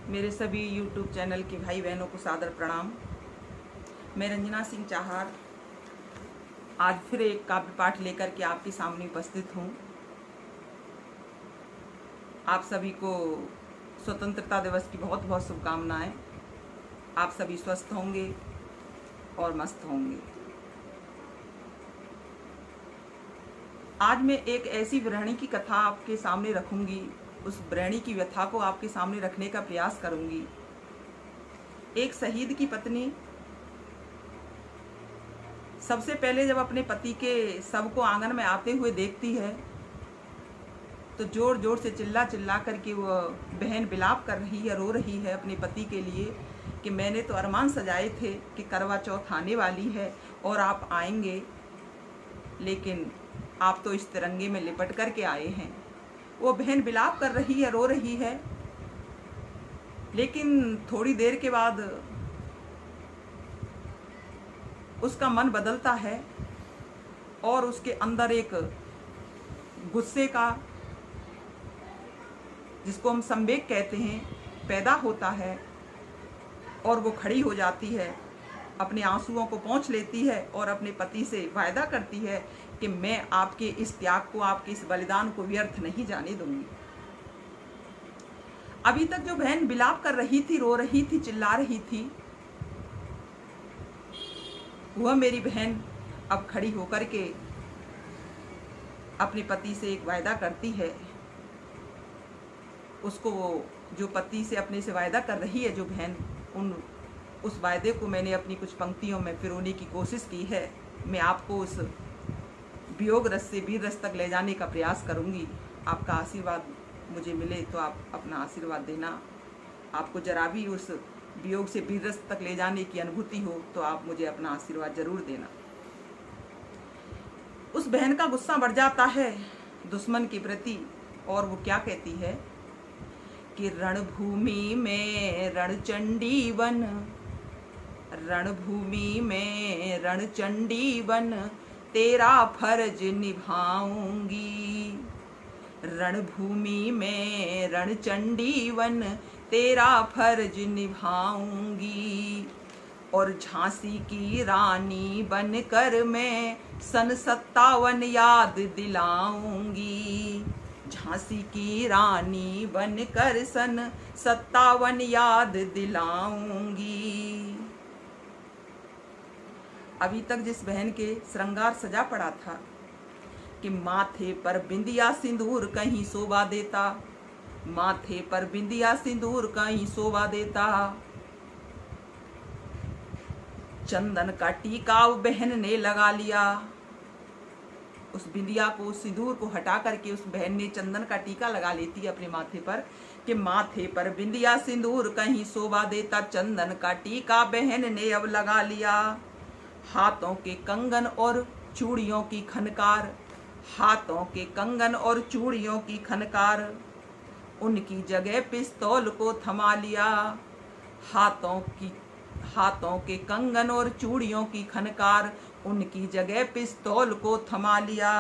मेरे सभी YouTube channel के भाई बहनों को सादर प्रणाम। मैं रंजना सिंह चाहर आज फिर एक काव्य पाठ लेकर के आपके सामने उपस्थित हूँ। आप सभी को स्वतंत्रता दिवस की बहुत बहुत शुभकामनाएं। आप सभी स्वस्थ होंगे और मस्त होंगे। आज मैं एक ऐसी गृहिणी की कथा आपके सामने रखूंगी। उस गृहिणी की व्यथा को आपके सामने रखने का प्रयास करूंगी। एक शहीद की पत्नी सबसे पहले जब अपने पति के शव को आंगन में आते हुए देखती है तो जोर जोर से चिल्ला चिल्ला करके वो बहन विलाप कर रही है, रो रही है अपने पति के लिए कि मैंने तो अरमान सजाए थे कि करवा चौथ आने वाली है और आप आएंगे, लेकिन आप तो इस तिरंगे में लिपट करके आए हैं। वो बहन विलाप कर रही है, रो रही है, लेकिन थोड़ी देर के बाद उसका मन बदलता है और उसके अंदर एक गुस्से का, जिसको हम संवेग कहते हैं, पैदा होता है और वो खड़ी हो जाती है, अपने आंसुओं को पोंछ लेती है और अपने पति से वायदा करती है कि मैं आपके इस त्याग को, आपके इस बलिदान को व्यर्थ नहीं जाने दूंगी। अभी तक जो बहन विलाप कर रही थी, रो रही थी, चिल्ला रही थी, वह मेरी बहन अब खड़ी होकर के अपने पति से एक वायदा करती है। उसको वो जो पति से अपने से वायदा कर रही है जो बहन, उस वायदे को मैंने अपनी कुछ पंक्तियों में पिरोने की कोशिश की है। मैं आपको उस वियोग रस से वीर रस तक ले जाने का प्रयास करूंगी। आपका आशीर्वाद मुझे मिले तो आप अपना आशीर्वाद देना। आपको जरा भी उस वियोग से वीर रस तक ले जाने की अनुभूति हो तो आप मुझे अपना आशीर्वाद जरूर देना। उस बहन का गुस्सा बढ़ जाता है दुश्मन के प्रति और वो क्या कहती है कि रणभूमि में रणचंडी बन, रणभूमि में रणचंडी बन तेरा फर्ज निभाऊंगी। रणभूमि में रणचंडी बन तेरा फर्ज निभाऊंगी और झांसी की रानी बनकर मैं सन 57 याद दिलाऊंगी। झांसी की रानी बनकर सन 57 याद दिलाऊंगी। अभी तक जिस बहन के श्रृंगार सजा पड़ा था कि माथे पर बिंदिया सिंदूर कहीं शोभा देता, माथे पर बिंदिया सिंदूर कहीं शोभा देता, चंदन का टीका उस बहन ने लगा लिया। उस बिंदिया को, उस सिंदूर को हटा करके उस बहन ने चंदन का टीका लगा लेती है अपने माथे पर कि माथे पर बिंदिया सिंदूर कहीं शोभा देता, चंदन का टीका बहन ने अब लगा लिया। हाथों के कंगन और चूड़ियों की खनकार, हाथों के कंगन और चूड़ियों की खनकार, उनकी जगह पिस्तौल को थमा लिया। हाथों के कंगन और चूड़ियों की खनकार, उनकी जगह पिस्तौल को थमा लिया।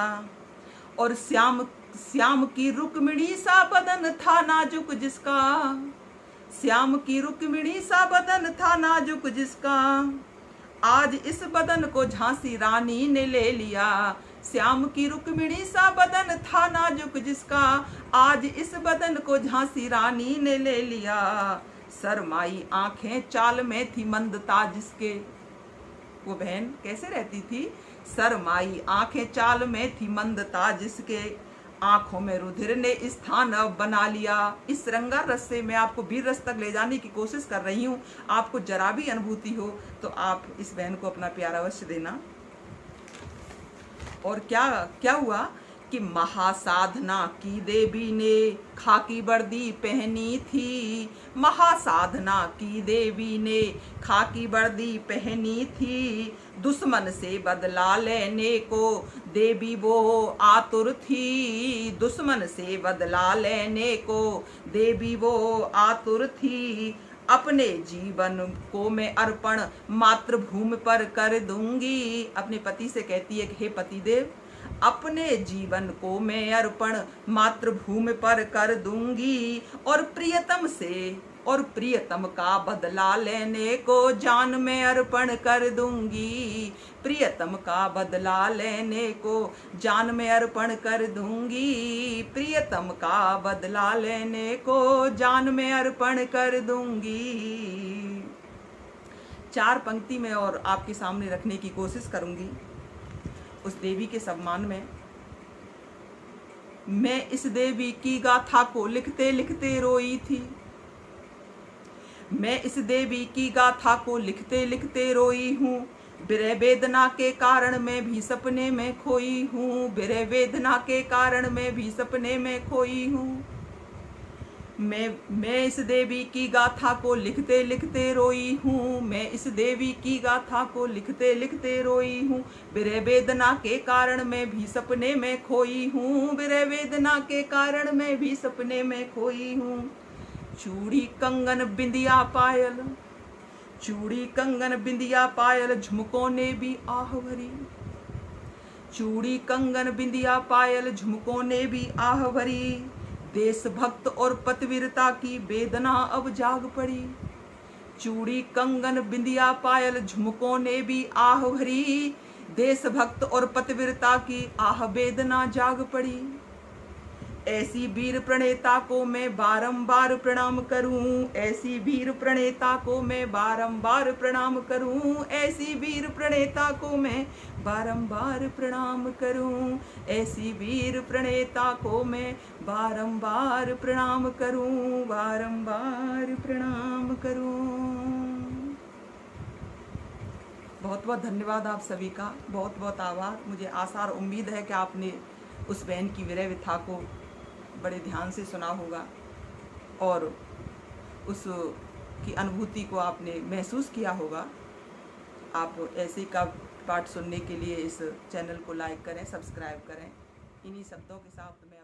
और श्याम की रुक्मिणी सा बदन था नाजुक जिसका, श्याम की रुक्मिणी सा बदन था नाजुक जिसका, आज इस बदन को झांसी रानी ने ले लिया। श्याम की रुक्मिणी सा बदन था नाजुक जिसका, आज इस बदन को झांसी रानी ने ले लिया। शर्माई आंखें चाल में थी मंदता जिसके, वो बहन कैसे रहती थी? शर्माई आंखें चाल में थी मंदता जिसके, आंखों में रुधिर ने स्थान अब बना लिया। इस श्रृंगार रस से मैं आपको वीर रस तक ले जाने की कोशिश कर रही हूँ। आपको जरा भी अनुभूति हो तो आप इस बहन को अपना प्यार अवश्य देना। और क्या हुआ कि महासाधना की देवी ने खाकी वर्दी पहनी थी, महासाधना की देवी ने खाकी वर्दी पहनी थी, दुश्मन से बदला लेने को देवी वो आतुर थी, दुश्मन से बदला लेने को देवी वो आतुर थी। अपने जीवन को मैं अर्पण मातृभूमि पर कर दूंगी। अपने पति से कहती है कि हे पतिदेव, अपने जीवन को मैं अर्पण मातृभूमि पर कर दूंगी, और प्रियतम का बदला लेने को जान में अर्पण कर दूंगी। प्रियतम का बदला लेने को जान में अर्पण कर दूंगी। प्रियतम का बदला लेने को जान में अर्पण कर दूंगी। 4 पंक्ति में और आपके सामने रखने की कोशिश करूंगी उस देवी के सम्मान में। मैं इस देवी की गाथा को लिखते लिखते रोई थी। मैं इस देवी की गाथा को लिखते लिखते रोई हूँ। विरह वेदना के कारण मैं भी सपने में खोई हूँ। विरह वेदना के कारण मैं भी सपने में खोई हूँ। मैं इस देवी की गाथा को लिखते लिखते रोई हूँ। मैं इस देवी की गाथा को लिखते लिखते रोई हूँ। विरह वेदना के कारण मैं भी सपने में खोई हूँ। विरह वेदना के कारण मैं भी सपने में खोई हूँ। चूड़ी कंगन बिंदिया पायल, चूड़ी कंगन बिंदिया पायल झुमकों ने भी आह भरी। चूड़ी कंगन बिंदिया पायल झुमकों ने भी आह भरी। देशभक्त और पतिव्रता की वेदना अब जाग पड़ी। चूड़ी कंगन बिंदिया पायल झुमकों ने भी आह भरी। देशभक्त और पतिव्रता की आह वेदना जाग पड़ी। ऐसी वीर प्रणेता को मैं बारंबार प्रणाम करूं। ऐसी वीर प्रणेता को मैं बारंबार प्रणाम करूं। ऐसी वीर प्रणेता को मैं बारंबार प्रणाम करूं। ऐसी वीर प्रणेता को मैं बारंबार प्रणाम करूं। बारंबार प्रणाम करूं। बहुत बहुत धन्यवाद आप सभी का, बहुत बहुत आभार। मुझे आशा और उम्मीद है कि आपने उस बहन की विरह व्यथा को बड़े ध्यान से सुना होगा और उस की अनुभूति को आपने महसूस किया होगा। आप ऐसे का पाठ सुनने के लिए इस चैनल को लाइक करें, सब्सक्राइब करें। इन्हीं शब्दों के साथ मैं